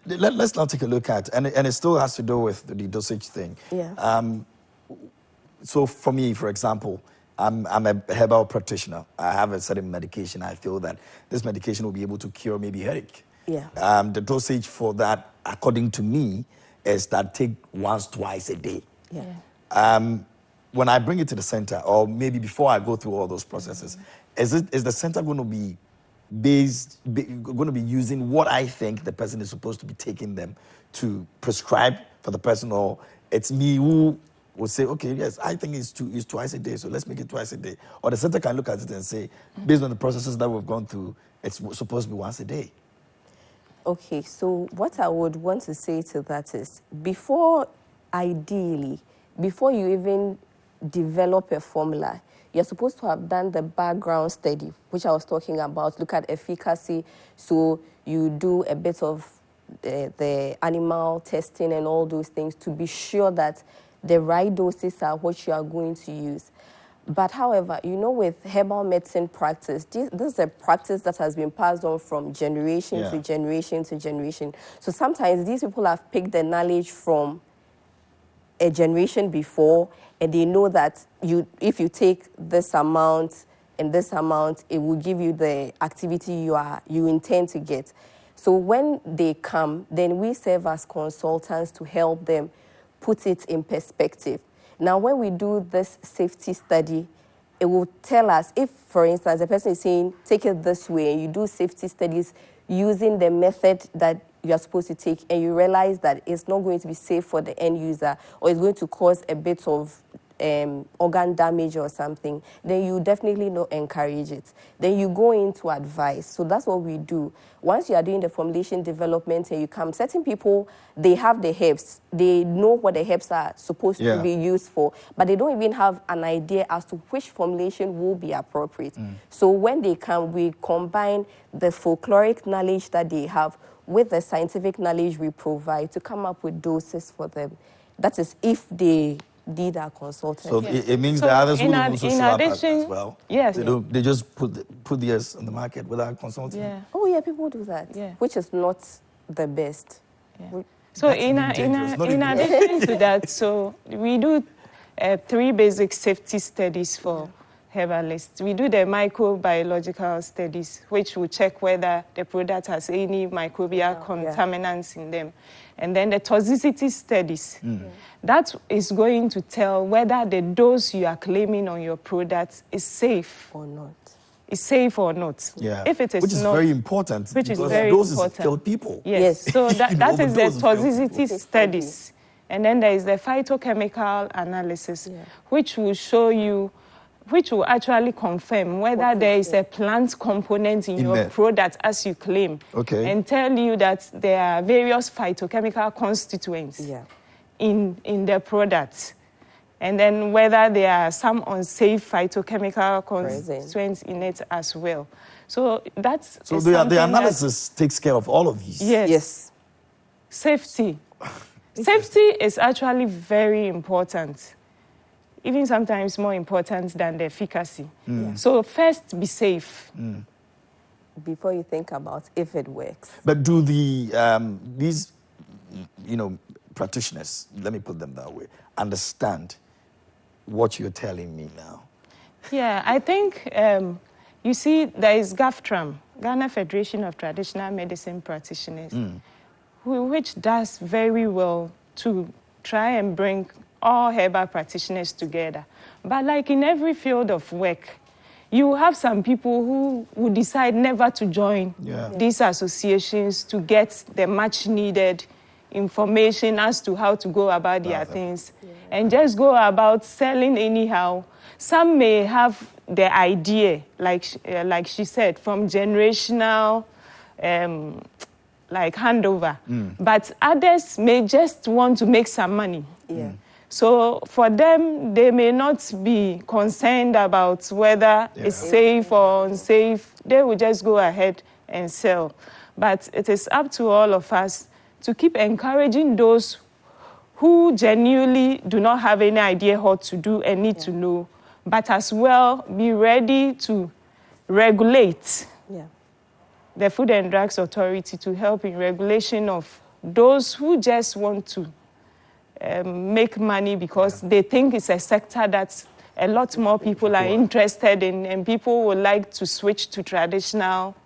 let's now take a look at, and it still has to do with the dosage thing. Yeah. So for me, for example, I'm a herbal practitioner. I have a certain medication. I feel that this medication will be able to cure maybe headache. Yeah. The dosage for that, according to me, is that take once, twice a day. Yeah. When I bring it to the center, or maybe before I go through all those processes, is the center going to be going to be using what I think the person is supposed to be taking them to prescribe for the person, or it's me who will say, okay, yes, I think it's twice a day, so let's make it twice a day. Or the center can look at it and say, based on the processes that we've gone through, it's supposed to be once a day. Okay, so what I would want to say to that is, ideally, before you even develop a formula, you're supposed to have done the background study, which I was talking about, look at efficacy. So you do a bit of the animal testing and all those things to be sure that the right doses are what you are going to use. But however, with herbal medicine practice, this is a practice that has been passed on from generation to generation to generation. So sometimes these people have picked the knowledge from a generation before, and they know that if you take this amount and this amount, it will give you the activity you intend to get. So when they come, then we serve as consultants to help them put it in perspective. Now, when we do this safety study, it will tell us if, for instance, the person is saying, take it this way, and you do safety studies using the method that you are supposed to take, and you realize that it's not going to be safe for the end user, or it's going to cause a bit of organ damage or something, then you definitely not encourage it. Then you go into advice. So that's what we do. Once you are doing the formulation development and you come, certain people, they have the herbs. They know what the herbs are supposed to be used for, but they don't even have an idea as to which formulation will be appropriate. So when they come, we combine the folkloric knowledge that they have with the scientific knowledge we provide to come up with doses for them. That is if they did our consultant. So it means that others will also show up as well. Yes. They just put theirs on the market without consulting. Yeah. Oh yeah, people do that. Yeah. Which is not the best. Yeah. So in addition to that, so we do 3 basic safety studies for herbalists. We do the microbiological studies, which will check whether the product has any microbial contaminants in them. And then the toxicity studies. That is going to tell whether the dose you are claiming on your product is safe or not. Is safe or not. Yeah. If it is which is not, very important. Which is because very doses important. Kill people. Yes. So that is the toxicity studies. And then there is the phytochemical analysis, which will show you, which will actually confirm whether there is a plant component in your product as you claim. Okay. And tell you that there are various phytochemical constituents in the product. And then whether there are some unsafe phytochemical constituents in it as well. So that's... So the analysis takes care of all of these? Yes. Safety. Safety is actually very important. Even sometimes more important than the efficacy. So first, be safe. Before you think about if it works. But do these practitioners, let me put them that way, understand what you're telling me now? Yeah, I think, you see, there is GAFTRAM, Ghana Federation of Traditional Medicine Practitioners, which does very well to try and bring all herbal practitioners together. But like in every field of work, you have some people who would decide never to join these associations to get the much needed information as to how to go about their things and just go about selling anyhow. Some may have the idea, like she said, from generational handover, but others may just want to make some money. So for them, they may not be concerned about whether it's safe or unsafe. They will just go ahead and sell. But it is up to all of us to keep encouraging those who genuinely do not have any idea what to do and need to know, but as well be ready to regulate the Food and Drugs Authority to help in regulation of those who just want to make money because they think it's a sector that a lot more people are interested in, and people would like to switch to traditional.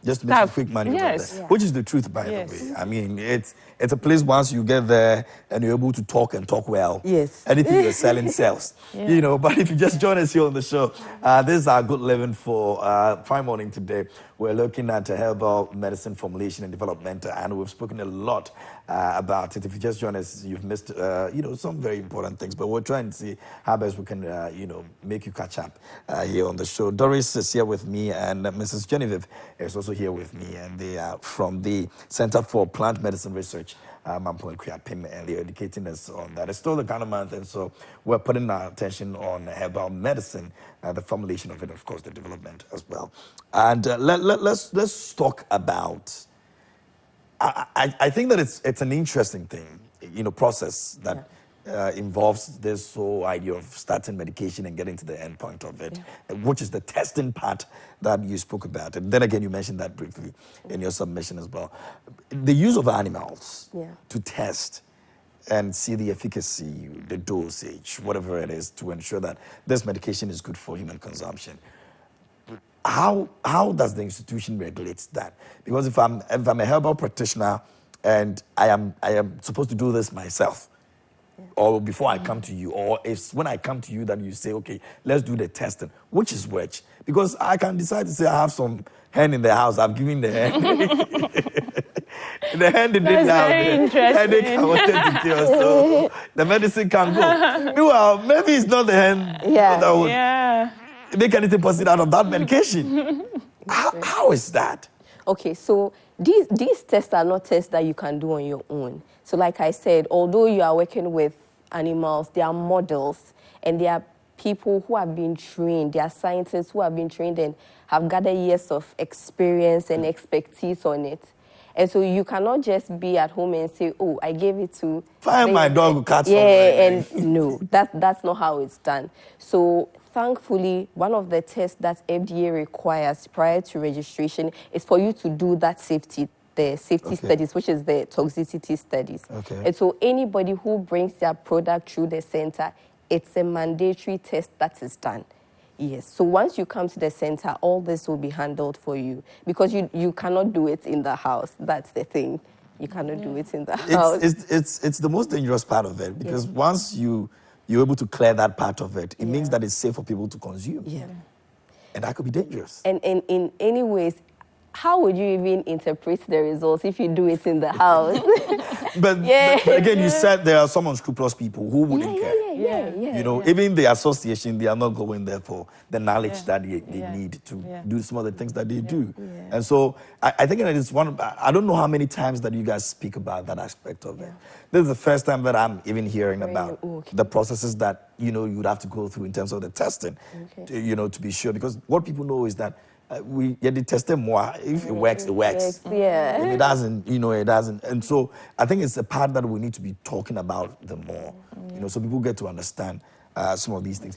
Just to make some quick money out of Yes. there. Which is the truth, by Yes. the way. I mean, it's a place once you get there and you're able to talk and talk well. Yes. Anything you're selling sells. Yeah. You know, but if you just join us here on the show, this is our good living for Prime Morning today. We're looking at herbal medicine formulation and development, and we've spoken a lot about it. If you just join us, you've missed, some very important things, but we're trying to see how best we can, make you catch up here on the show. Doris is here with me, and Mrs. Genevieve is also here with me, and they are from the Center for Plant Medicine Research. And they're educating us on that. It's still the kind of month, and so we're putting our attention on herbal medicine, the formulation of it, of course, the development as well. And let's talk about. I think that it's an interesting thing, process that involves this whole idea of starting medication and getting to the end point of it, which is the testing part that you spoke about. And then again, you mentioned that briefly in your submission as well. The use of animals to test and see the efficacy, the dosage, whatever it is, to ensure that this medication is good for human consumption. How does the institution regulate that? Because if I'm a herbal practitioner and I am supposed to do this myself, or before I come to you, or if when I come to you that you say, okay, let's do the testing, which is which? Because I can decide to say I have some hen in the house, I've given the hen. The hen didn't have the headache I wanted to cure, so the medicine can go. Meanwhile, maybe it's not the hen that would make anything possible out of that medication. How is that? Okay, so these tests are not tests that you can do on your own. So like I said, although you are working with animals, they are models, and they are people who have been trained, they are scientists who have been trained and have gathered years of experience and expertise on it. And so you cannot just be at home and say, oh, I gave it to... Find my dog cat and no, that's not how it's done. So thankfully, one of the tests that FDA requires prior to registration is for you to do that safety studies, which is the toxicity studies. Okay. And so anybody who brings their product through the center, it's a mandatory test that is done. Yes. So once you come to the center, all this will be handled for you because you cannot do it in the house. That's the thing. You cannot do it in the house. It's the most dangerous part of it because once you're able to clear that part of it, it means that it's safe for people to consume. Yeah. And that could be dangerous. And in any ways, how would you even interpret the results if you do it in the house? but again, you said there are some unscrupulous people who wouldn't care. Even the association, they are not going there for the knowledge that they need to do some of the things that they do. And so I think that it's I don't know how many times that you guys speak about that aspect of it. This is the first time that I'm even hearing about the processes that, you would have to go through in terms of the testing, to be sure. Because what people know is that we test them more. If it works, it works. Yeah. If it doesn't, it doesn't. And so I think it's a part that we need to be talking about the more, so people get to understand some of these things.